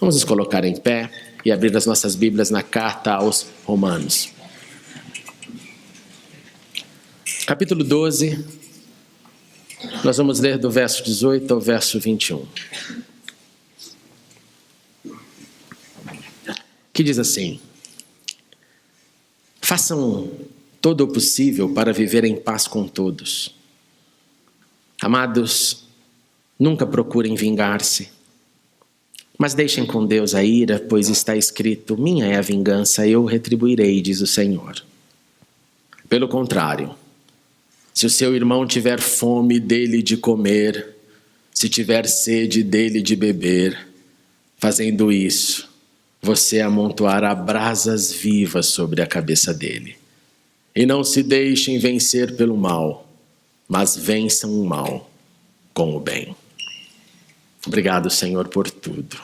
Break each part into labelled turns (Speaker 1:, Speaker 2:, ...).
Speaker 1: Vamos nos colocar em pé e abrir as nossas Bíblias na carta aos Romanos. Capítulo 12, nós vamos ler do verso 18 ao verso 21. Que diz assim: façam todo o possível para viver em paz com todos. Amados, nunca procurem vingar-se, mas deixem com Deus a ira, pois está escrito: minha é a vingança, eu retribuirei, diz o Senhor. Pelo contrário, se o seu irmão tiver fome, dele de comer, se tiver sede, dele de beber, fazendo isso, você amontoará brasas vivas sobre a cabeça dele. E não se deixem vencer pelo mal, mas vençam o mal com o bem. Obrigado, Senhor, por tudo.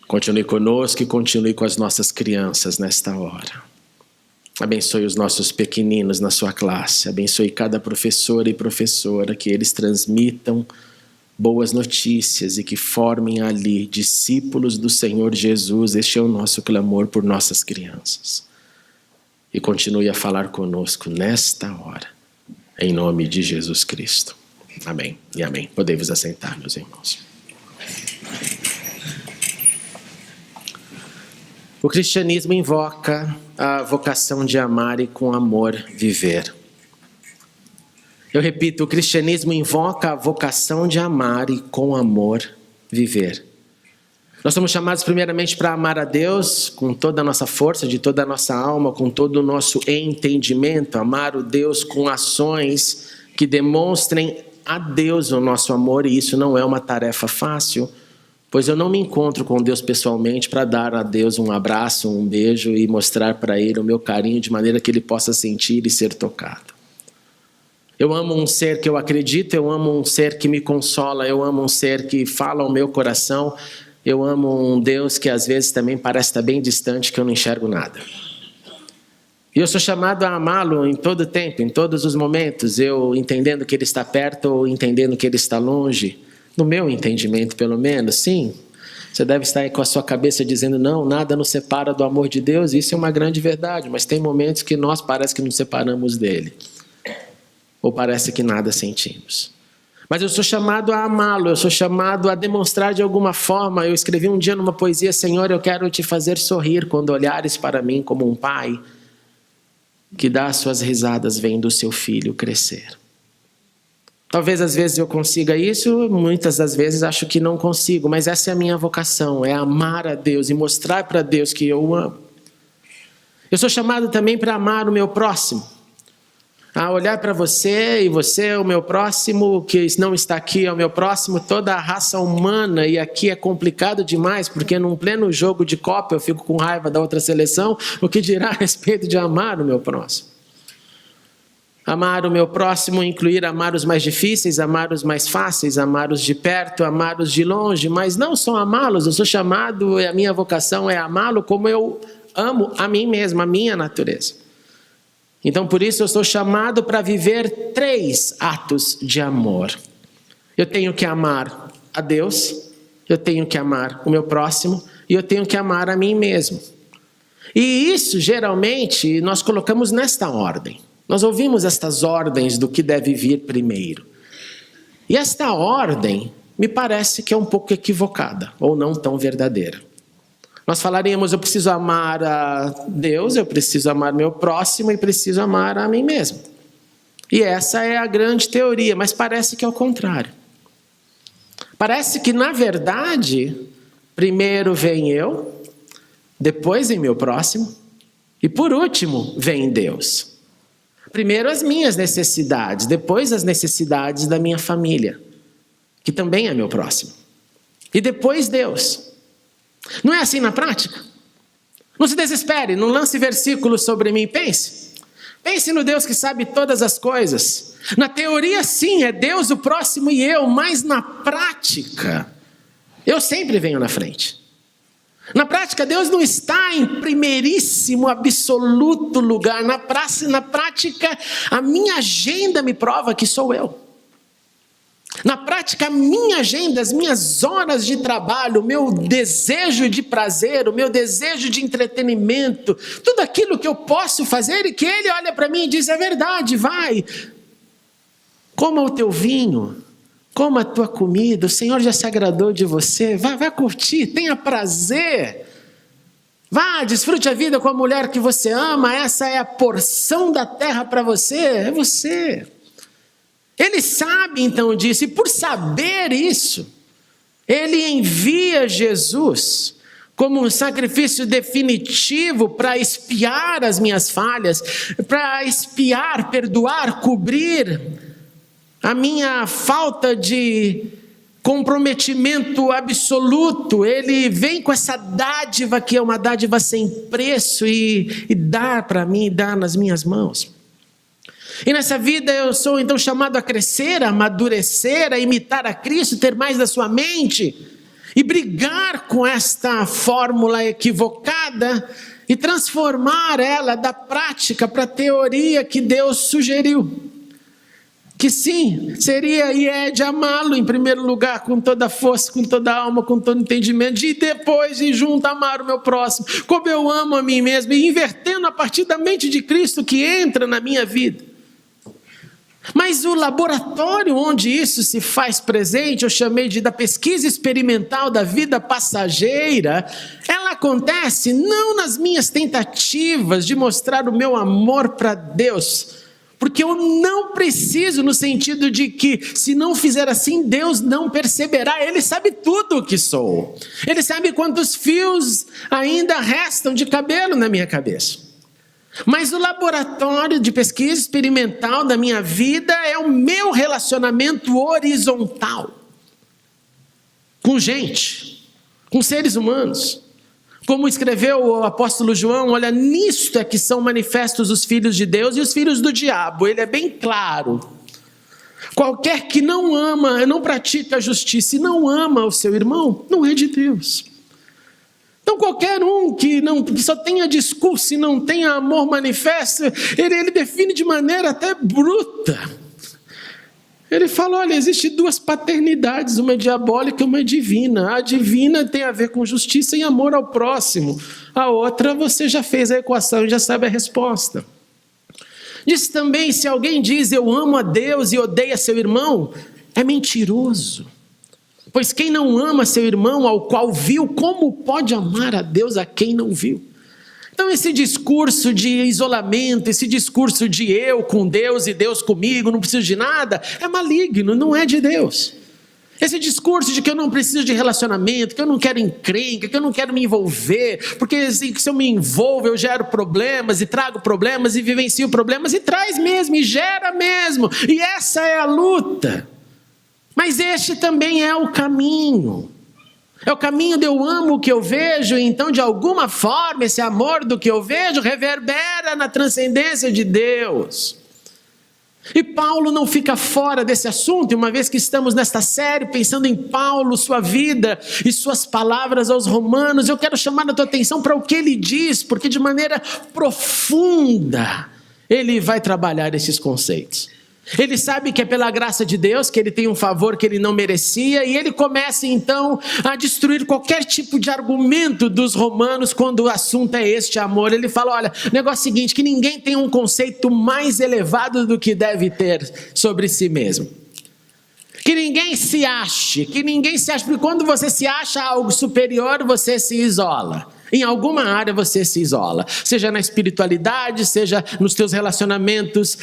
Speaker 1: Continue conosco e continue com as nossas crianças nesta hora. Abençoe os nossos pequeninos na sua classe. Abençoe cada professor e professora, que eles transmitam boas notícias e que formem ali discípulos do Senhor Jesus. Este é o nosso clamor por nossas crianças. E continue a falar conosco nesta hora, em nome de Jesus Cristo. Amém e amém. Podem vos assentar, meus irmãos. O cristianismo invoca a vocação de amar e com amor viver. Eu repito, o cristianismo invoca a vocação de amar e com amor viver. Nós somos chamados primeiramente para amar a Deus com toda a nossa força, de toda a nossa alma, com todo o nosso entendimento, amar o Deus com ações que demonstrem a Deus o nosso amor, e isso não é uma tarefa fácil, pois eu não me encontro com Deus pessoalmente para dar a Deus um abraço, um beijo e mostrar para Ele o meu carinho de maneira que Ele possa sentir e ser tocado. Eu amo um ser que eu acredito, eu amo um ser que me consola, eu amo um ser que fala ao meu coração, eu amo um Deus que às vezes também parece estar bem distante, que eu não enxergo nada. E eu sou chamado a amá-lo em todo tempo, em todos os momentos, eu entendendo que Ele está perto ou entendendo que Ele está longe. No meu entendimento, pelo menos, sim. Você deve estar aí com a sua cabeça dizendo: não, nada nos separa do amor de Deus. Isso é uma grande verdade, mas tem momentos que nós parece que nos separamos dele. Ou parece que nada sentimos. Mas eu sou chamado a amá-lo, eu sou chamado a demonstrar de alguma forma. Eu escrevi um dia numa poesia: Senhor, eu quero te fazer sorrir quando olhares para mim como um pai que dá as suas risadas vendo o seu filho crescer. Talvez às vezes eu consiga isso, muitas das vezes acho que não consigo, mas essa é a minha vocação, é amar a Deus e mostrar para Deus que eu o amo. Eu sou chamado também para amar o meu próximo, a olhar para você, e você é o meu próximo, o que não está aqui é o meu próximo, toda a raça humana, e aqui é complicado demais, porque num pleno jogo de Copa eu fico com raiva da outra seleção, o que dirá a respeito de amar o meu próximo? Amar o meu próximo incluir amar os mais difíceis, amar os mais fáceis, amar os de perto, amar os de longe, mas não só amá-los, eu sou chamado, a minha vocação é amá-lo como eu amo a mim mesmo, a minha natureza. Então por isso eu sou chamado para viver 3 atos de amor. Eu tenho que amar a Deus, eu tenho que amar o meu próximo e eu tenho que amar a mim mesmo. E isso geralmente nós colocamos nesta ordem. Nós ouvimos estas ordens do que deve vir primeiro. E esta ordem me parece que é um pouco equivocada, ou não tão verdadeira. Nós falaríamos: eu preciso amar a Deus, eu preciso amar meu próximo e preciso amar a mim mesmo. E essa é a grande teoria, mas parece que é o contrário. Parece que, na verdade, primeiro vem eu, depois vem meu próximo, e por último vem Deus. Primeiro as minhas necessidades, depois as necessidades da minha família, que também é meu próximo. E depois Deus. Não é assim na prática? Não se desespere, não lance versículos sobre mim, pense. Pense no Deus que sabe todas as coisas. Na teoria sim, é Deus o próximo e eu, mas na prática, eu sempre venho na frente. Na prática, Deus não está em primeiríssimo, absoluto lugar. Na prática, a minha agenda me prova que sou eu. Na prática, a minha agenda, as minhas horas de trabalho, o meu desejo de prazer, o meu desejo de entretenimento, tudo aquilo que eu posso fazer e que ele olha para mim e diz, é verdade, vai, coma o teu vinho, coma a tua comida, o Senhor já se agradou de você, vai curtir, tenha prazer. Vá, desfrute a vida com a mulher que você ama, essa é a porção da terra para você, é você. Ele sabe então disso, e por saber isso, ele envia Jesus como um sacrifício definitivo para expiar as minhas falhas, para expiar, perdoar, cobrir a minha falta de comprometimento absoluto. Ele vem com essa dádiva que é uma dádiva sem preço e dá para mim, dá nas minhas mãos. E nessa vida eu sou então chamado a crescer, a amadurecer, a imitar a Cristo, ter mais da sua mente e brigar com esta fórmula equivocada e transformar ela da prática para a teoria que Deus sugeriu. Que sim, seria e é de amá-lo em primeiro lugar, com toda a força, com toda a alma, com todo entendimento, e depois e junto amar o meu próximo, como eu amo a mim mesmo, e invertendo a partir da mente de Cristo que entra na minha vida. Mas o laboratório onde isso se faz presente, eu chamei da pesquisa experimental da vida passageira, ela acontece não nas minhas tentativas de mostrar o meu amor para Deus, porque eu não preciso, no sentido de que se não fizer assim, Deus não perceberá. Ele sabe tudo o que sou. Ele sabe quantos fios ainda restam de cabelo na minha cabeça. Mas o laboratório de pesquisa experimental da minha vida é o meu relacionamento horizontal com gente, com seres humanos. Como escreveu o apóstolo João, olha, nisto é que são manifestos os filhos de Deus e os filhos do diabo. Ele é bem claro. Qualquer que não ama, não pratica a justiça e não ama o seu irmão, não é de Deus. Então qualquer um que só tenha discurso e não tenha amor manifesto, ele define de maneira até bruta. Ele fala, olha, existem duas paternidades, uma diabólica e uma divina. A divina tem a ver com justiça e amor ao próximo. A outra, você já fez a equação e já sabe a resposta. Diz também, se alguém diz, eu amo a Deus e odeia seu irmão, é mentiroso. Pois quem não ama seu irmão ao qual viu, como pode amar a Deus a quem não viu? Então esse discurso de isolamento, esse discurso de eu com Deus e Deus comigo, não preciso de nada, é maligno, não é de Deus. Esse discurso de que eu não preciso de relacionamento, que eu não quero encrenca, que eu não quero me envolver, porque se eu me envolvo eu gero problemas e trago problemas e vivencio problemas e traz mesmo e gera mesmo. E essa é a luta. Mas este também é o caminho. É o caminho de eu amo o que eu vejo, e então de alguma forma esse amor do que eu vejo reverbera na transcendência de Deus. E Paulo não fica fora desse assunto, e uma vez que estamos nesta série pensando em Paulo, sua vida e suas palavras aos romanos, eu quero chamar a tua atenção para o que ele diz, porque de maneira profunda ele vai trabalhar esses conceitos. Ele sabe que é pela graça de Deus, que ele tem um favor que ele não merecia, e ele começa então a destruir qualquer tipo de argumento dos romanos quando o assunto é este amor. Ele fala, olha, o negócio é o seguinte, que ninguém tem um conceito mais elevado do que deve ter sobre si mesmo. Que ninguém se ache, porque quando você se acha algo superior, você se isola. Em alguma área você se isola, seja na espiritualidade, seja nos teus relacionamentos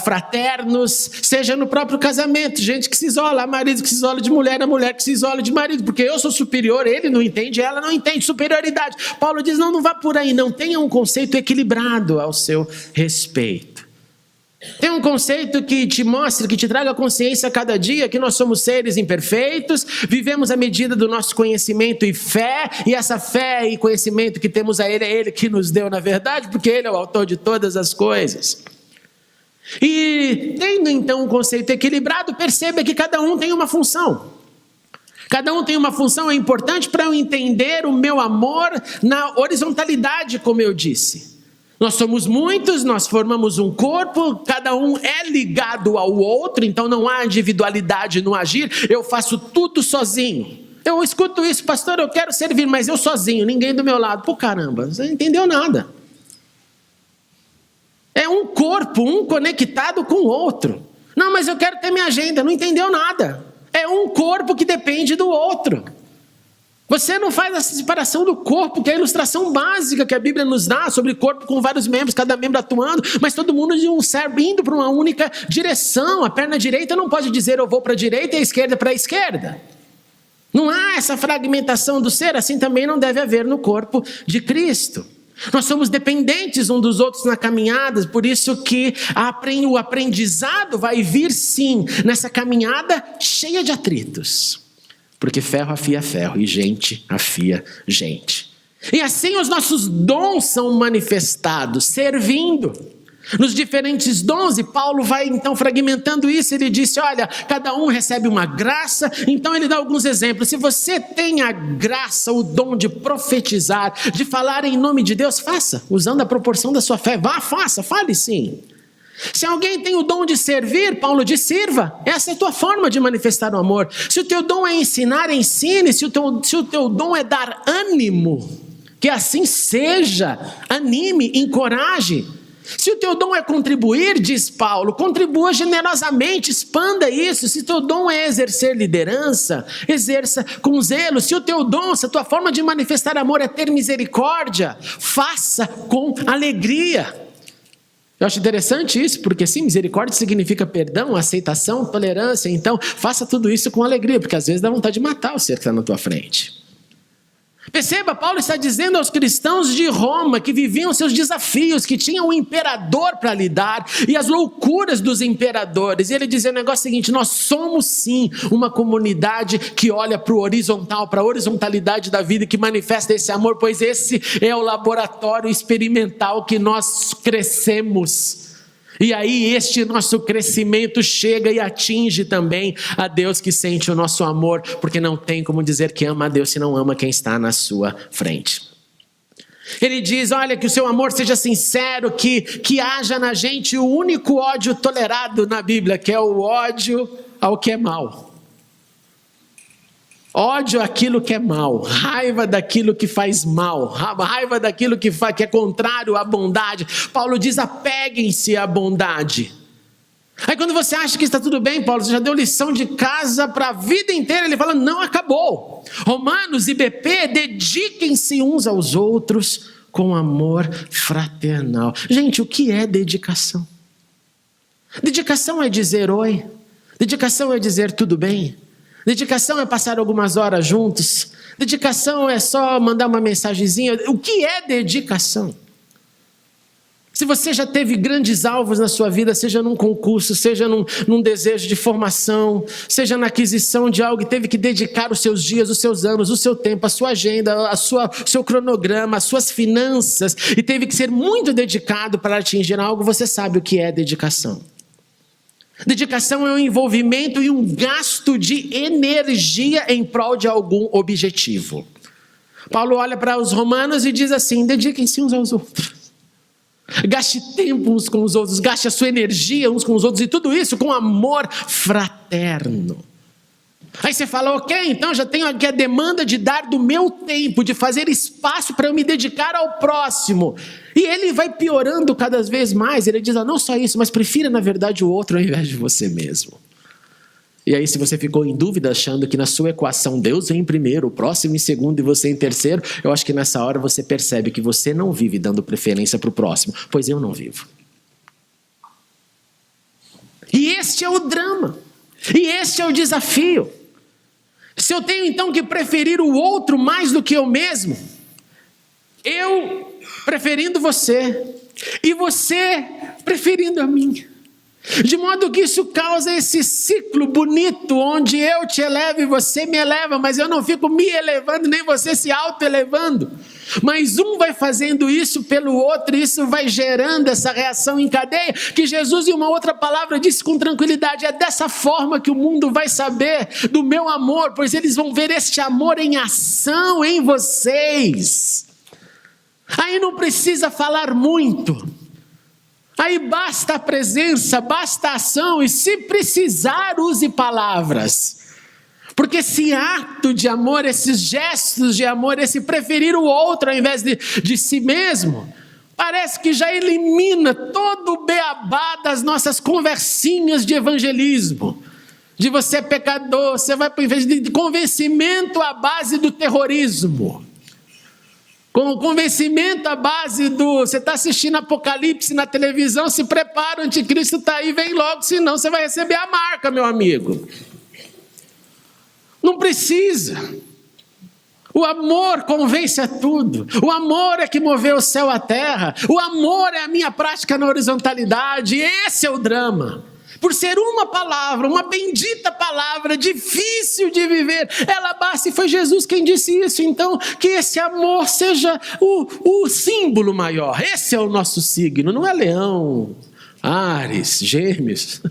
Speaker 1: fraternos, seja no próprio casamento. Gente que se isola, marido que se isola de mulher, a mulher que se isola de marido, porque eu sou superior, ele não entende, ela não entende, superioridade. Paulo diz, não vá por aí, não, tenha um conceito equilibrado ao seu respeito. Tem um conceito que te mostre, que te traga consciência a cada dia, que nós somos seres imperfeitos, vivemos à medida do nosso conhecimento e fé, e essa fé e conhecimento que temos a Ele, é Ele que nos deu na verdade, porque Ele é o autor de todas as coisas. E tendo então um conceito equilibrado, perceba que cada um tem uma função. Cada um tem uma função, é importante para eu entender o meu amor na horizontalidade, como eu disse. Nós somos muitos, nós formamos um corpo, cada um é ligado ao outro, então não há individualidade no agir. Eu faço tudo sozinho. Eu escuto isso, pastor, eu quero servir, mas eu sozinho, ninguém do meu lado. Pô, caramba, você não entendeu nada. É um corpo, um conectado com o outro. Não, mas eu quero ter minha agenda, não entendeu nada. É um corpo que depende do outro. Você não faz essa separação do corpo, que é a ilustração básica que a Bíblia nos dá sobre corpo com vários membros, cada membro atuando, mas todo mundo de um cérebro indo para uma única direção. A perna direita não pode dizer eu vou para a direita e a esquerda para a esquerda. Não há essa fragmentação do ser, assim também não deve haver no corpo de Cristo. Nós somos dependentes uns dos outros na caminhada, por isso que o aprendizado vai vir sim nessa caminhada cheia de atritos. Porque ferro afia ferro e gente afia gente. E assim os nossos dons são manifestados, servindo. Nos diferentes dons, e Paulo vai então fragmentando isso, ele disse, olha, cada um recebe uma graça, então ele dá alguns exemplos. Se você tem a graça, o dom de profetizar, de falar em nome de Deus, faça, usando a proporção da sua fé, faça, fale sim. Se alguém tem o dom de servir, Paulo diz, sirva. Essa é a tua forma de manifestar o amor. Se o teu dom é ensinar, ensine. Se o teu dom é dar ânimo, que assim seja. Anime, encoraje. Se o teu dom é contribuir, diz Paulo, contribua generosamente, expanda isso. Se o teu dom é exercer liderança, exerça com zelo. Se o teu dom, se a tua forma de manifestar amor é ter misericórdia, faça com alegria. Eu acho interessante isso, porque sim, misericórdia significa perdão, aceitação, tolerância. Então, faça tudo isso com alegria, porque às vezes dá vontade de matar o ser que está na tua frente. Perceba, Paulo está dizendo aos cristãos de Roma que viviam seus desafios, que tinham um imperador para lidar e as loucuras dos imperadores. E ele dizia o negócio seguinte, nós somos sim uma comunidade que olha para o horizontal, para a horizontalidade da vida e que manifesta esse amor, pois esse é o laboratório experimental que nós crescemos. E aí este nosso crescimento chega e atinge também a Deus que sente o nosso amor, porque não tem como dizer que ama a Deus se não ama quem está na sua frente. Ele diz, olha, que o seu amor seja sincero, que haja na gente o único ódio tolerado na Bíblia, que é o ódio ao que é mal. Ódio àquilo que é mal, raiva daquilo que faz mal, raiva daquilo que é contrário à bondade. Paulo diz, apeguem-se à bondade. Aí quando você acha que está tudo bem, Paulo, você já deu lição de casa para a vida inteira, ele fala, não acabou. Romanos e BP, dediquem-se uns aos outros com amor fraternal. Gente, o que é dedicação? Dedicação é dizer oi, dedicação é dizer tudo bem. Dedicação é passar algumas horas juntos. Dedicação é só mandar uma mensagenzinha. O que é dedicação? Se você já teve grandes alvos na sua vida, seja num concurso, seja num desejo de formação, seja na aquisição de algo e teve que dedicar os seus dias, os seus anos, o seu tempo, a sua agenda, o seu cronograma, as suas finanças, e teve que ser muito dedicado para atingir algo, você sabe o que é dedicação. Dedicação é um envolvimento e um gasto de energia em prol de algum objetivo. Paulo olha para os romanos e diz assim, dediquem-se uns aos outros. Gaste tempo uns com os outros, gaste a sua energia uns com os outros, e tudo isso com amor fraterno. Aí você fala, ok, então já tenho aqui a demanda de dar do meu tempo, de fazer espaço para eu me dedicar ao próximo. E ele vai piorando cada vez mais, ele diz, não só isso, mas prefira na verdade o outro ao invés de você mesmo. E aí se você ficou em dúvida achando que na sua equação Deus vem em primeiro, o próximo em segundo e você em terceiro, eu acho que nessa hora você percebe que você não vive dando preferência para o próximo, pois eu não vivo. E este é o drama, e este é o desafio. Se eu tenho então que preferir o outro mais do que eu mesmo, eu preferindo você e você preferindo a mim, de modo que isso causa esse ciclo bonito onde eu te elevo e você me eleva, mas eu não fico me elevando nem você se auto-elevando, mas um vai fazendo isso pelo outro, e isso vai gerando essa reação em cadeia, que Jesus em uma outra palavra disse com tranquilidade, é dessa forma que o mundo vai saber do meu amor, pois eles vão ver este amor em ação em vocês. Aí não precisa falar muito. Aí basta a presença, basta a ação, e se precisar, use palavras. Porque esse ato de amor, esses gestos de amor, esse preferir o outro ao invés de si mesmo, parece que já elimina todo o beabá das nossas conversinhas de evangelismo. De você é pecador, você vai para o invés de convencimento à base do terrorismo. Com o convencimento à base do... Você está assistindo Apocalipse na televisão, se prepara, o anticristo está aí, vem logo, senão você vai receber a marca, meu amigo. Não precisa. O amor convence a tudo. O amor é que moveu o céu à terra. O amor é a minha prática na horizontalidade. Esse é o drama. Por ser uma palavra, uma bendita palavra, difícil de viver, ela basta, e foi Jesus quem disse isso. Então, que esse amor seja o símbolo maior. Esse é o nosso signo, não é leão, Áries, Gêmeos.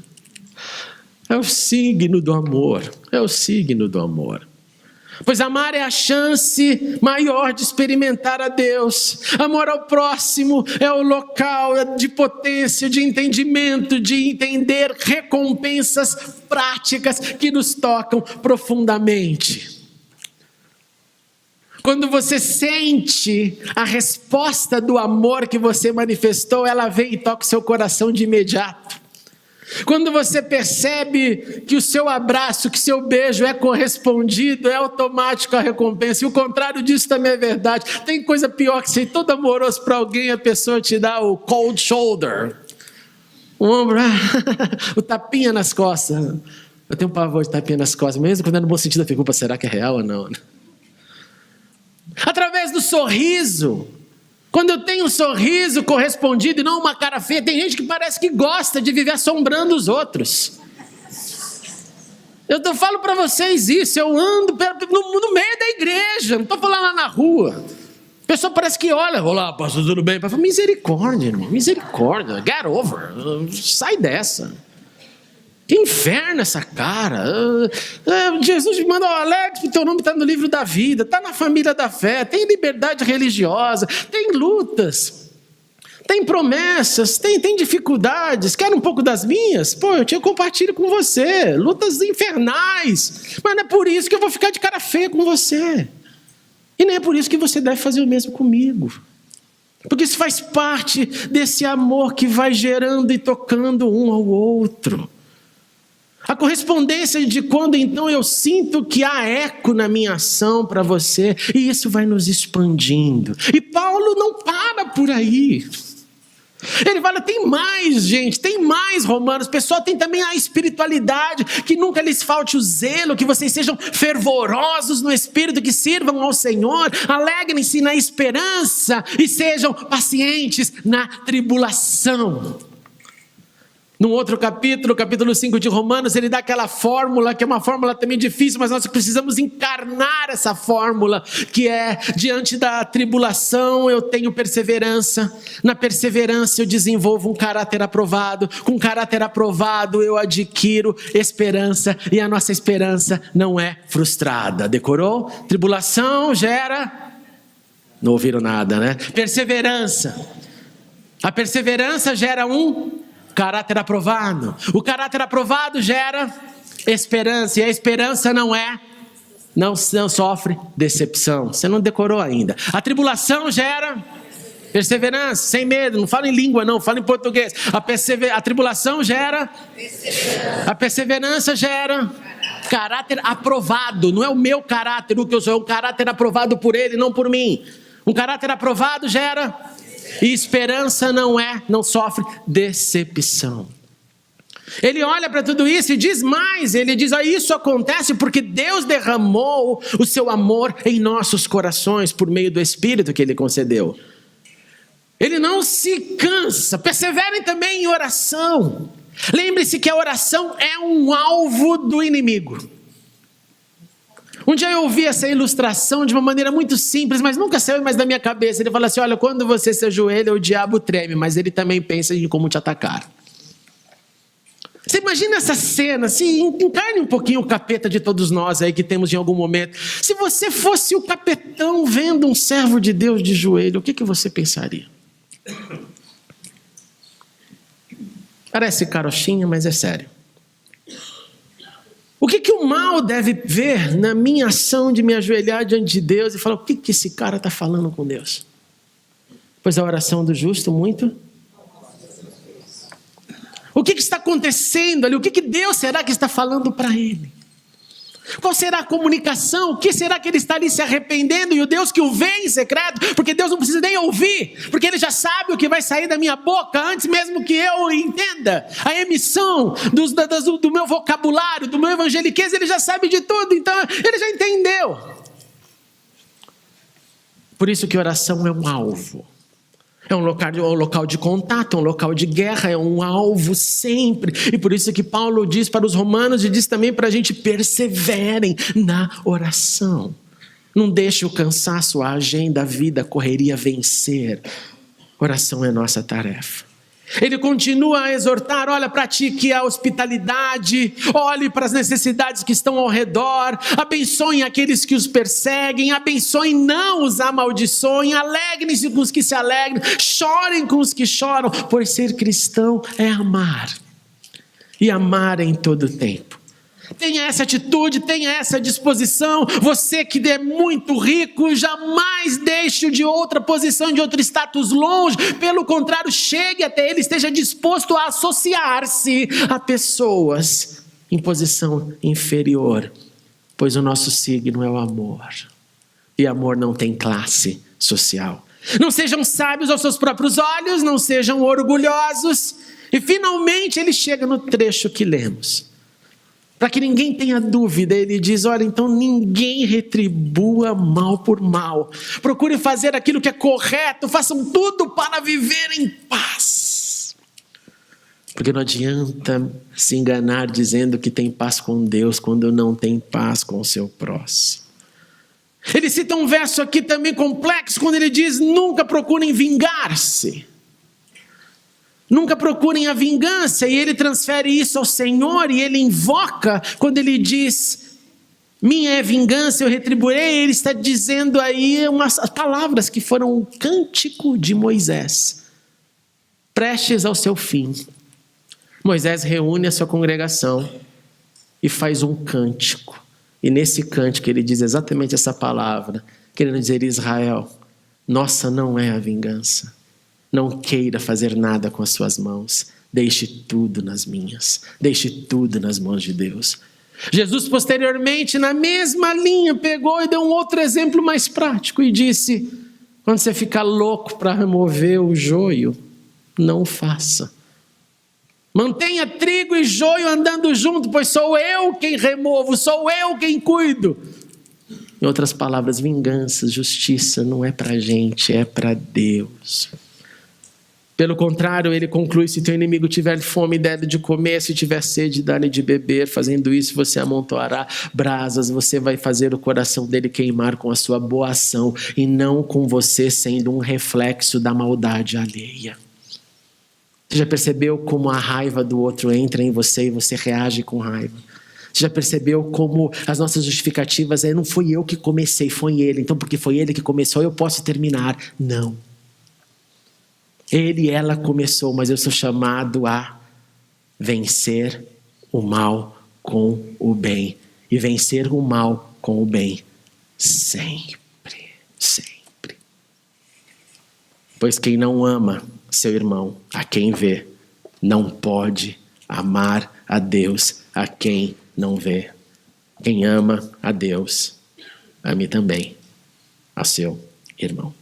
Speaker 1: É o signo do amor, é o signo do amor. Pois amar é a chance maior de experimentar a Deus. Amor ao próximo é o local de potência, de entendimento, de entender recompensas práticas que nos tocam profundamente. Quando você sente a resposta do amor que você manifestou, ela vem e toca o seu coração de imediato. Quando você percebe que o seu abraço, que o seu beijo é correspondido, é automático a recompensa. E o contrário disso também é verdade. Tem coisa pior que ser todo amoroso para alguém, a pessoa te dá o cold shoulder. O ombro, o tapinha nas costas. Eu tenho um pavor de tapinha nas costas, mesmo quando é no bom sentido eu fico, opa, será que é real ou não? Através do sorriso. Quando eu tenho um sorriso correspondido e não uma cara feia, tem gente que parece que gosta de viver assombrando os outros. Eu falo para vocês isso, eu ando no meio da igreja, não estou falando lá na rua. A pessoa parece que olha, olá, pastor, tudo bem? Eu falo, misericórdia, irmão, misericórdia, get over, sai dessa. Que inferno essa cara. Jesus me manda, alegre, o teu nome está no livro da vida, está na família da fé, tem liberdade religiosa, tem lutas, tem promessas, tem dificuldades. Quer um pouco das minhas? Pô, eu compartilho com você, lutas infernais, mas não é por isso que eu vou ficar de cara feia com você, e nem é por isso que você deve fazer o mesmo comigo. Porque isso faz parte desse amor que vai gerando e tocando um ao outro. A correspondência de quando então eu sinto que há eco na minha ação para você, e isso vai nos expandindo. E Paulo não para por aí. Ele fala, tem mais, gente, tem mais, Romanos. Pessoal, tem também a espiritualidade, que nunca lhes falte o zelo, que vocês sejam fervorosos no espírito, que sirvam ao Senhor, alegrem-se na esperança e sejam pacientes na tribulação. No outro capítulo, capítulo 5 de Romanos, ele dá aquela fórmula, que é uma fórmula também difícil, mas nós precisamos encarnar essa fórmula, que é, diante da tribulação eu tenho perseverança, na perseverança eu desenvolvo um caráter aprovado, com caráter aprovado eu adquiro esperança, e a nossa esperança não é frustrada. Decorou? Tribulação gera... Não ouviram nada, né? Perseverança. A perseverança gera um... caráter aprovado. O caráter aprovado gera esperança, e a esperança não sofre decepção. Você não decorou ainda. A tribulação gera perseverança, sem medo. Não fala em língua não, fala em português. A tribulação gera a perseverança gera caráter aprovado. Não é o meu caráter o que eu sou, é um caráter aprovado por ele, não por mim. Um caráter aprovado gera... E esperança não sofre decepção. Ele olha para tudo isso e diz mais, ele diz, isso acontece porque Deus derramou o seu amor em nossos corações por meio do Espírito que Ele concedeu. Ele não se cansa, perseverem também em oração. Lembre-se que a oração é um alvo do inimigo. Um dia eu ouvi essa ilustração de uma maneira muito simples, mas nunca saiu mais da minha cabeça. Ele fala assim, olha, quando você se ajoelha, o diabo treme, mas ele também pensa em como te atacar. Você imagina essa cena, encarne um pouquinho o capeta de todos nós aí que temos em algum momento. Se você fosse o capetão vendo um servo de Deus de joelho, o que você pensaria? Parece carochinha, mas é sério. O que o mal deve ver na minha ação de me ajoelhar diante de Deus e falar, o que esse cara está falando com Deus? Pois a oração do justo muito... O que está acontecendo ali? O que Deus será que está falando para ele? Qual será a comunicação? O que será que ele está ali se arrependendo? E o Deus que o vê em secreto, porque Deus não precisa nem ouvir, porque ele já sabe o que vai sair da minha boca, antes mesmo que eu entenda a emissão do meu vocabulário, do meu evangeliquez, ele já sabe de tudo, então ele já entendeu. Por isso que oração é um alvo. É um local de contato, é um local de guerra, é um alvo sempre. E por isso que Paulo diz para os romanos e diz também para a gente: perseverem na oração. Não deixe o cansaço, a agenda, a vida, a correria vencer. Oração é nossa tarefa. Ele continua a exortar, olha, pratique a hospitalidade, olhe para as necessidades que estão ao redor, abençoem aqueles que os perseguem, abençoem, não os amaldiçoem, alegrem-se com os que se alegram, chorem com os que choram, pois ser cristão é amar, e amar em todo tempo. Tenha essa atitude, tenha essa disposição. Você que é muito rico, jamais deixe de outra posição, de outro status longe. Pelo contrário, chegue até ele, esteja disposto a associar-se a pessoas em posição inferior. Pois o nosso signo é o amor. E amor não tem classe social. Não sejam sábios aos seus próprios olhos, não sejam orgulhosos. E finalmente ele chega no trecho que lemos. Para que ninguém tenha dúvida, ele diz, olha, então ninguém retribua mal por mal. Procure fazer aquilo que é correto, façam tudo para viver em paz. Porque não adianta se enganar dizendo que tem paz com Deus quando não tem paz com o seu próximo. Ele cita um verso aqui também complexo, quando ele diz, nunca procurem vingar-se. Nunca procurem a vingança, e ele transfere isso ao Senhor, e ele invoca, quando ele diz, minha é vingança, eu retribuirei, ele está dizendo aí umas palavras que foram um cântico de Moisés, prestes ao seu fim. Moisés reúne a sua congregação e faz um cântico, e nesse cântico ele diz exatamente essa palavra, querendo dizer, Israel, nossa não é a vingança. Não queira fazer nada com as suas mãos. Deixe tudo nas minhas. Deixe tudo nas mãos de Deus. Jesus, posteriormente, na mesma linha, pegou e deu um outro exemplo mais prático e disse, quando você ficar louco para remover o joio, não o faça. Mantenha trigo e joio andando junto, pois sou eu quem removo, sou eu quem cuido. Em outras palavras, vingança, justiça não é para a gente, é para Deus. Pelo contrário, ele conclui, se teu inimigo tiver fome, dá-lhe de comer, se tiver sede, dá-lhe de beber. Fazendo isso, você amontoará brasas, você vai fazer o coração dele queimar com a sua boa ação, e não com você sendo um reflexo da maldade alheia. Você já percebeu como a raiva do outro entra em você e você reage com raiva? Você já percebeu como as nossas justificativas não foi eu que comecei, foi ele. Então, porque foi ele que começou, eu posso terminar. Não. Ele e ela começou, mas eu sou chamado a vencer o mal com o bem. E vencer o mal com o bem sempre, sempre. Pois quem não ama seu irmão, a quem vê, não pode amar a Deus, a quem não vê. Quem ama a Deus, ame também a seu irmão.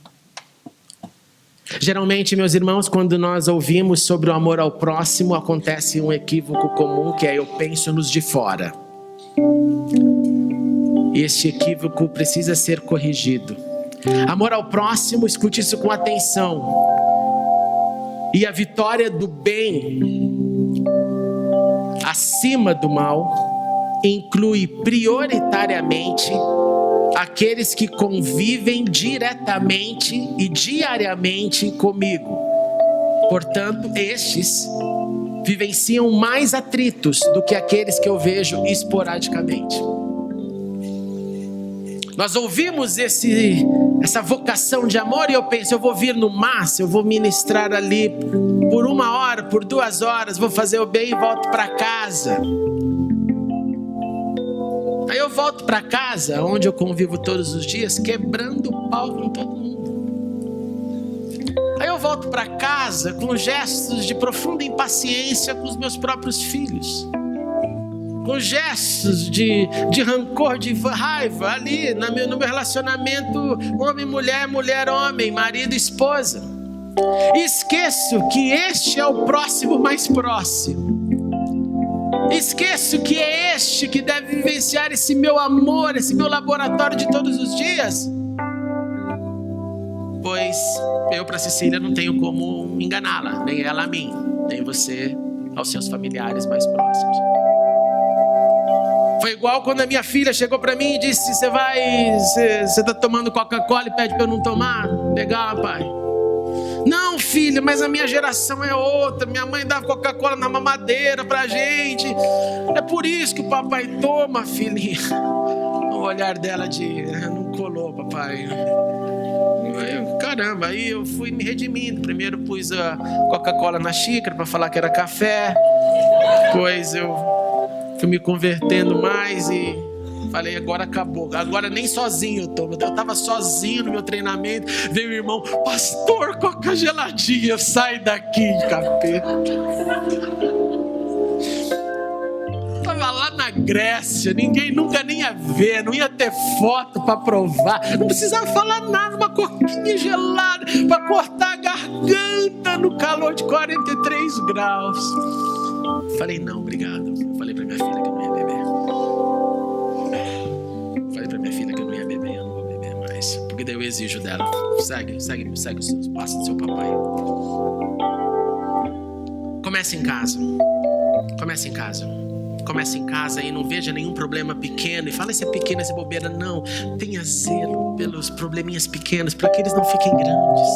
Speaker 1: Geralmente, meus irmãos, quando nós ouvimos sobre o amor ao próximo, acontece um equívoco comum, que é eu penso nos de fora. E este equívoco precisa ser corrigido. Amor ao próximo, escute isso com atenção. E a vitória do bem acima do mal inclui prioritariamente aqueles que convivem diretamente e diariamente comigo. Portanto, estes vivenciam mais atritos do que aqueles que eu vejo esporadicamente. Nós ouvimos essa vocação de amor e eu penso, eu vou vir no Márcio, eu vou ministrar ali por 1 hora, por 2 horas, vou fazer o bem e volto para casa. Aí eu volto para casa, onde eu convivo todos os dias, quebrando o pau com todo mundo. Aí eu volto para casa com gestos de profunda impaciência com os meus próprios filhos. Com gestos de rancor, de raiva ali no meu relacionamento homem-mulher, mulher-homem, marido-esposa. E esqueço que este é o próximo mais próximo. Esqueço que é este que deve vivenciar esse meu amor, esse meu laboratório de todos os dias. Pois eu para Cecília não tenho como enganá-la, nem ela a mim, nem você aos seus familiares mais próximos. Foi igual quando a minha filha chegou para mim e disse: você tá tomando Coca-Cola e pede para eu não tomar? Legal, pai. Não, filha, mas a minha geração é outra. Minha mãe dava Coca-Cola na mamadeira pra gente. É por isso que o papai toma, filhinha. O olhar dela não colou, papai. Caramba, aí eu fui me redimindo. Primeiro pus a Coca-Cola na xícara para falar que era café. Depois eu fui me convertendo mais e falei, agora acabou. Agora nem sozinho eu tomo. Eu estava sozinho no meu treinamento. Veio o irmão, pastor, Coca geladinha, sai daqui, capeta. Estava lá na Grécia, ninguém nunca nem ia ver, não ia ter foto para provar. Não precisava falar nada, uma coquinha gelada para cortar a garganta no calor de 43 graus. Falei, não, obrigado. Eu falei para minha filha que eu não ia beber. Falei para minha filha que eu não ia beber, eu não vou beber mais. Porque daí eu exijo dela. Segue os passos do seu papai. Comece em casa. Comece em casa. Comece em casa e não veja nenhum problema pequeno. E fala, esse é pequeno, esse é bobeira. Não, tenha zelo pelos probleminhas pequenos, para que eles não fiquem grandes.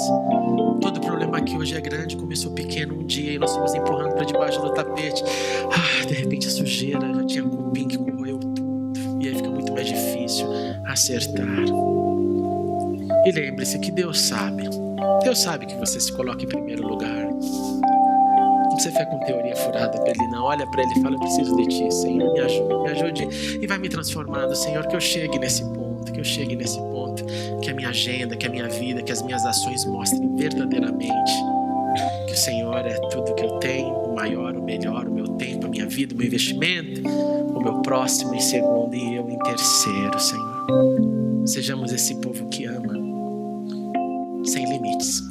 Speaker 1: Todo problema aqui hoje é grande, começou pequeno um dia e nós fomos empurrando para debaixo do tapete. De repente a sujeira já tinha cupim que corroeu tudo. E aí fica muito mais difícil acertar. E lembre-se que Deus sabe. Deus sabe que você se coloca em primeiro lugar. Não precisa ficar com teoria furada para ele, não. Olha para ele e fala, eu preciso de ti, Senhor, me ajude. E vai me transformando, Senhor, que eu chegue nesse ponto, que a minha agenda, que a minha vida, que as minhas ações mostrem verdadeiramente que o Senhor é tudo que eu tenho, o maior, o melhor, o meu tempo, a minha vida, o meu investimento, o meu próximo em segundo e eu em terceiro, Senhor. Sejamos esse povo que ama, sem limites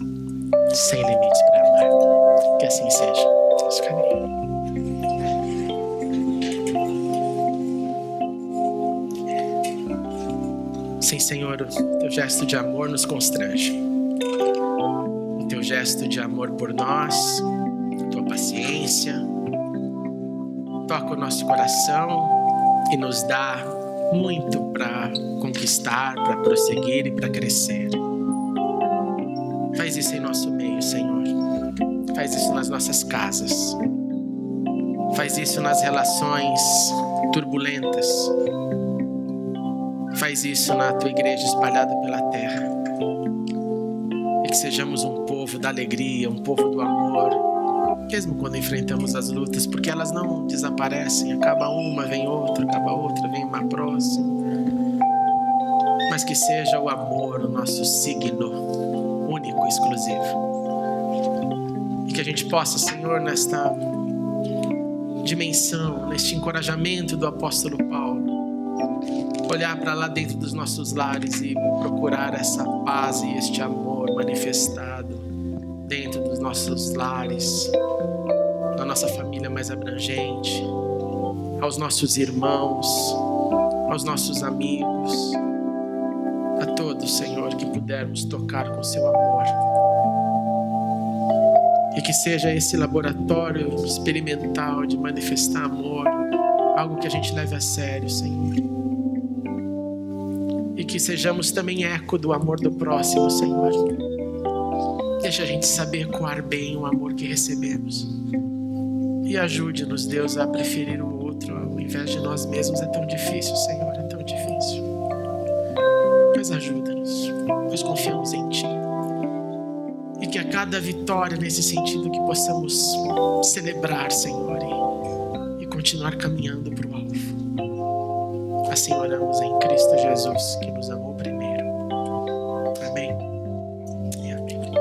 Speaker 1: para amar. Que assim seja. Sim, Senhor, o teu gesto de amor nos constrange. O teu gesto de amor por nós, a tua paciência, toca o nosso coração e nos dá muito para conquistar, para prosseguir e para crescer. Faz isso em nosso meio, Senhor. Faz isso nas nossas casas. Faz isso nas relações turbulentas. Faz isso na tua igreja espalhada pela terra. E que sejamos um povo da alegria, um povo do amor, mesmo quando enfrentamos as lutas, porque elas não desaparecem. Acaba uma, vem outra, acaba outra, vem uma próxima. Mas que seja o amor o nosso signo único, exclusivo. E que a gente possa, Senhor, nesta dimensão, neste encorajamento do apóstolo Paulo, olhar para lá dentro dos nossos lares e procurar essa paz e este amor manifestado dentro dos nossos lares, na nossa família mais abrangente, aos nossos irmãos, aos nossos amigos, a todos, Senhor, que pudermos tocar com seu amor. E que seja esse laboratório experimental de manifestar amor, algo que a gente leve a sério, Senhor. E que sejamos também eco do amor do próximo, Senhor. Deixa a gente saber coar bem o amor que recebemos. E ajude-nos, Deus, a preferir o outro ao invés de nós mesmos. É tão difícil, Senhor, é tão difícil. Mas ajuda-nos, nós confiamos em Ti. E que a cada vitória nesse sentido que possamos celebrar, Senhor, e continuar caminhando para o alvo. Assim oramos em Cristo Jesus, que nos ama.